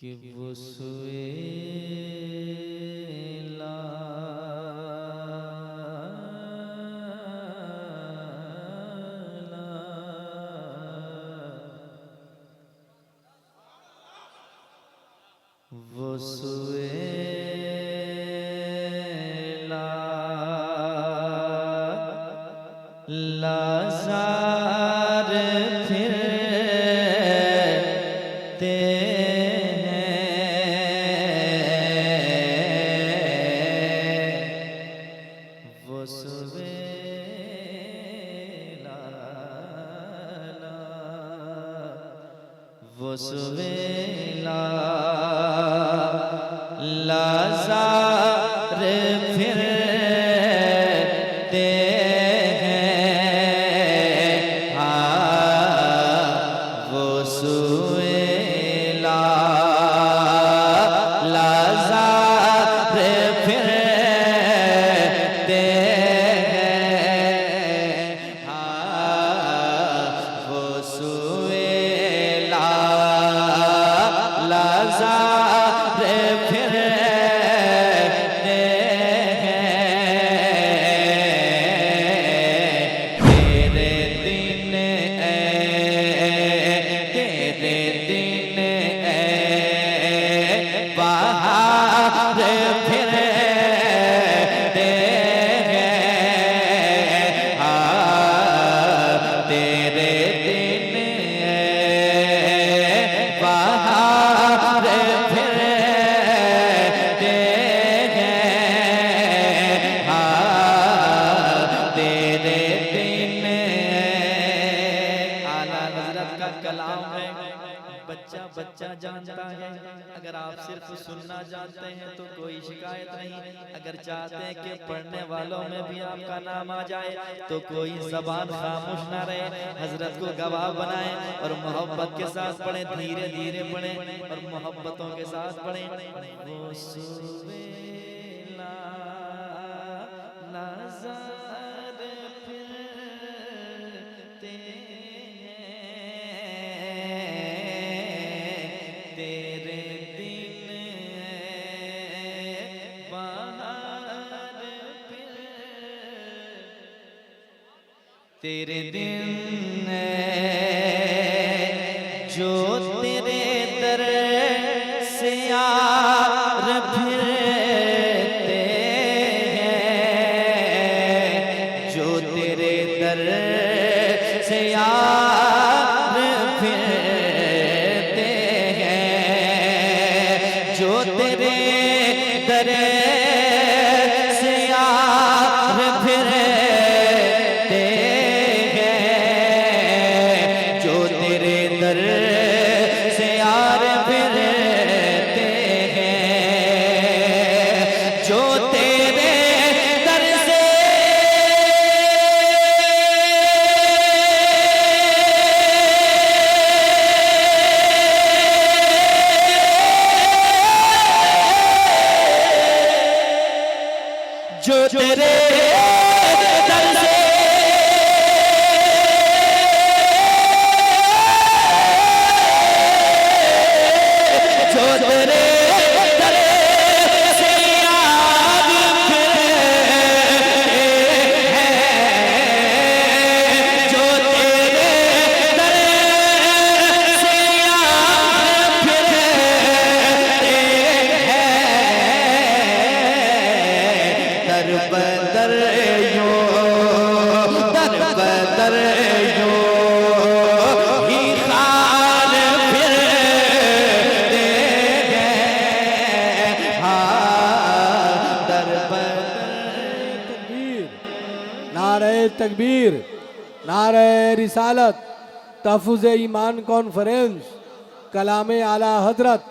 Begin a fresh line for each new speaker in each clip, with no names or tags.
कि वो सुएला वो सुएला लाज़ार फिरते हैं वो सुएला वो सुएला लाज़ार फिरते हैं वो सुएला लाज़ार फिरते हैं वो सुएला लाज़ार फिरते कलाम है बच्चा बच्चा जानता है। अगर आप सिर्फ सुनना जानते हैं तो कोई शिकायत नहीं। अगर चाहते हैं कि पढ़ने वालों में भी आपका नाम आ जाए तो कोई ज़बान खामोश ना रहे, हजरत को गवाह बनाएं और मोहब्बत के साथ पढ़ें, धीरे धीरे पढ़ें और मोहब्बतों के साथ पढ़ें। वो सुवेला लाज़ार फिरते तेरे दिन बाहर फिर तेरे दिन जो तेरे दर से यार फिरते हैं जो तेरे दर से यार फिरते जो तेरे दर से यार फिरते हैं जो तेरे दर से यार फिरते हैं जो तेरे दर से जो तेरे दर से जो तेरे दर से याद फिरते हैं जो तेरे दर से याद फिरते हैं दर बदर यो ही खाल फिरते हैं दर बदर।
नारे तकबीर, नारे रिसालत, तहफ़्फ़ुज़ ईमान कॉन्फ्रेंस, कलामे आला हजरत,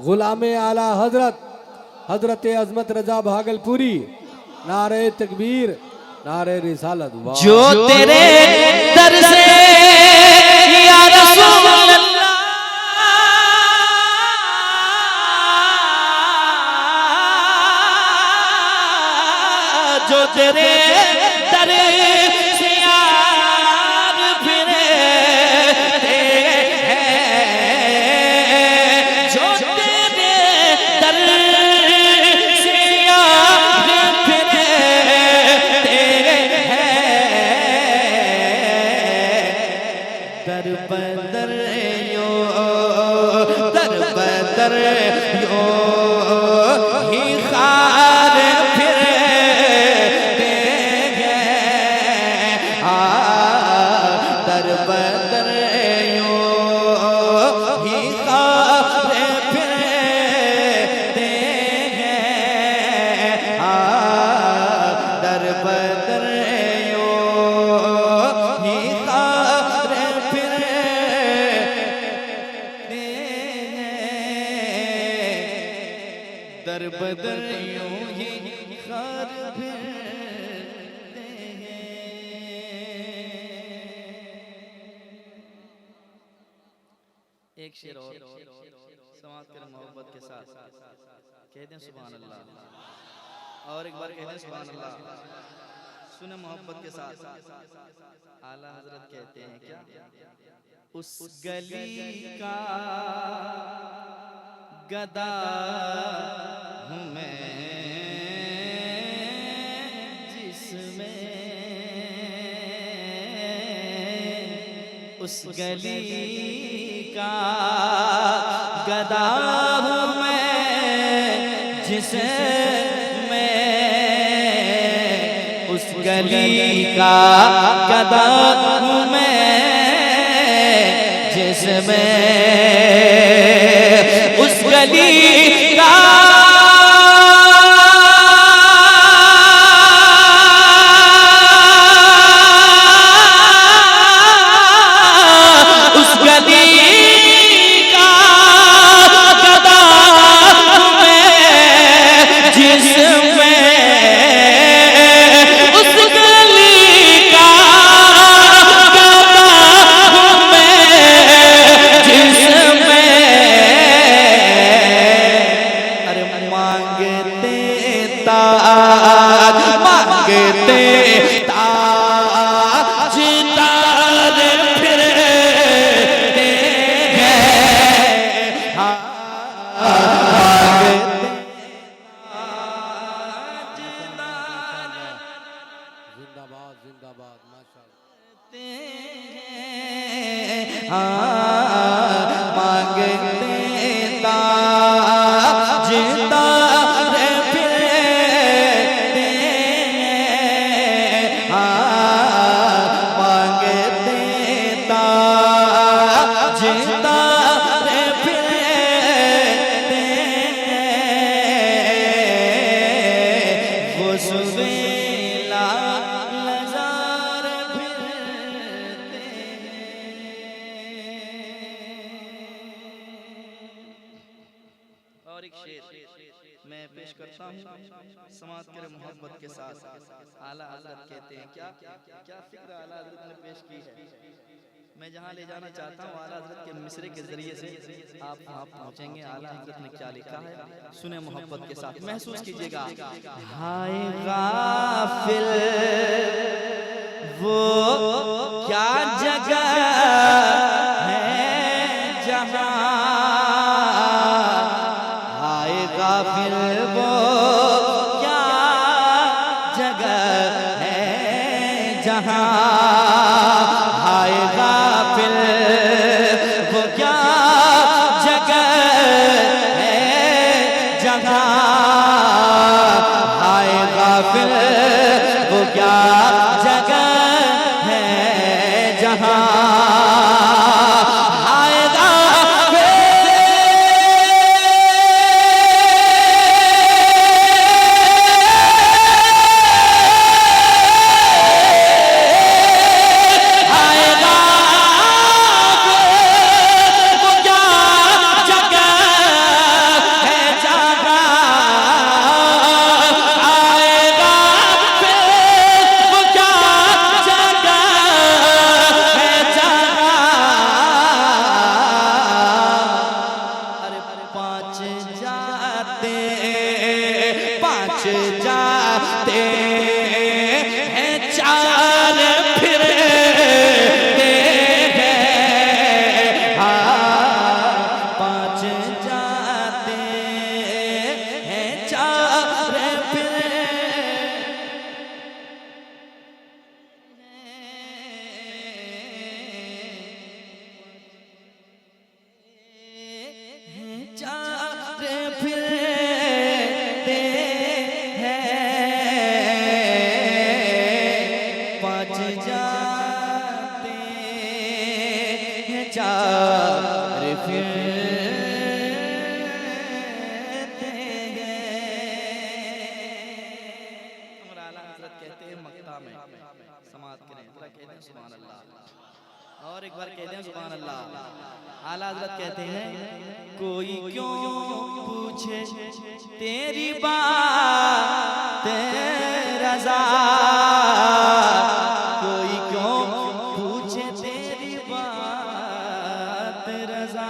गुलामे आला हजरत, हजरत अज़मत रजा भागलपुरी। नारे तकबीर, नारे रिसालत।
जो तेरे दर से या रसूल अल्लाह जो तेरे दर से यार फिरते हैं जो एक शेर और समाप्त करें मोहब्बत के साथ, कह दें सुभान अल्लाह, और एक बार कह दें सुभान अल्लाह। सुने मोहब्बत के साथ, आला हजरत कहते हैं क्या, उस गली का गदा हूँ मैं जिसमें, उस गली का गदा हूँ मैं जिसमें, उस गली का गदा हूँ मैं जिसमें, उस गली का मैं पेश करता हूँ, समाप्त करें मोहब्बत के साथ। आला हज़रत कहते हैं क्या क्या फिक्र आला हज़रत ने पेश की है। मैं जहाँ ले जाना चाहता हूँ आला हज़रत के मिसरे के जरिए से आप वहाँ पहुँचेंगे। आला हज़रत ने क्या लिखा है सुने मोहब्बत के साथ, महसूस कीजिएगा। हाय गाफिल वो क्या जगह है जहाँ, हाय गाफिल वो क्या जगह है जहाँ, हाय गाफिल वो क्या जगह है जहाँ, हाय गाफिल वो क्या जगह है जहाँ, जाते हैं चार फिरते हैं, हाँ पाँच जाते हैं चार फिरते हैं, चार फिरते जाते हैं चार फिरते हैं। आला हज़रत कहते हैं मक्का में समाप्त करें, कहते हैं सुभान अल्लाह, और एक बार कहते हैं सुभान अल्लाह। आला हज़रत कहते हैं कोई क्यों पूछे तेरी बात रज़ा, कोई क्यों पूछे तेरी बात रज़ा,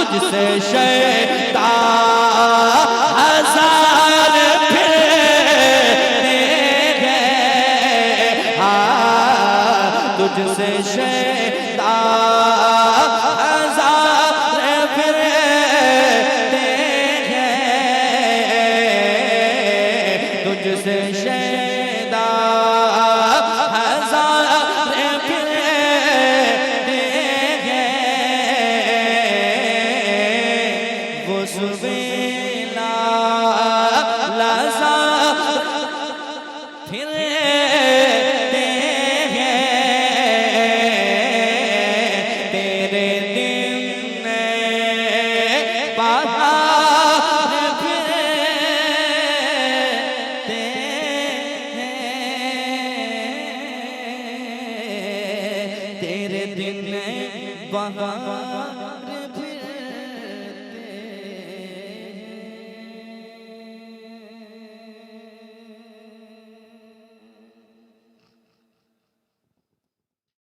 तुझसे शैतान हजार फिरते हैं, हाँ तुझसे शैतान हजार फिरते हैं, तुझसे शैतान हजार फिरते हैं। वो सुबेला लजा फिरते हैं, तेरे दिन बाहर फिरते हैं, तेरे दिन बाहर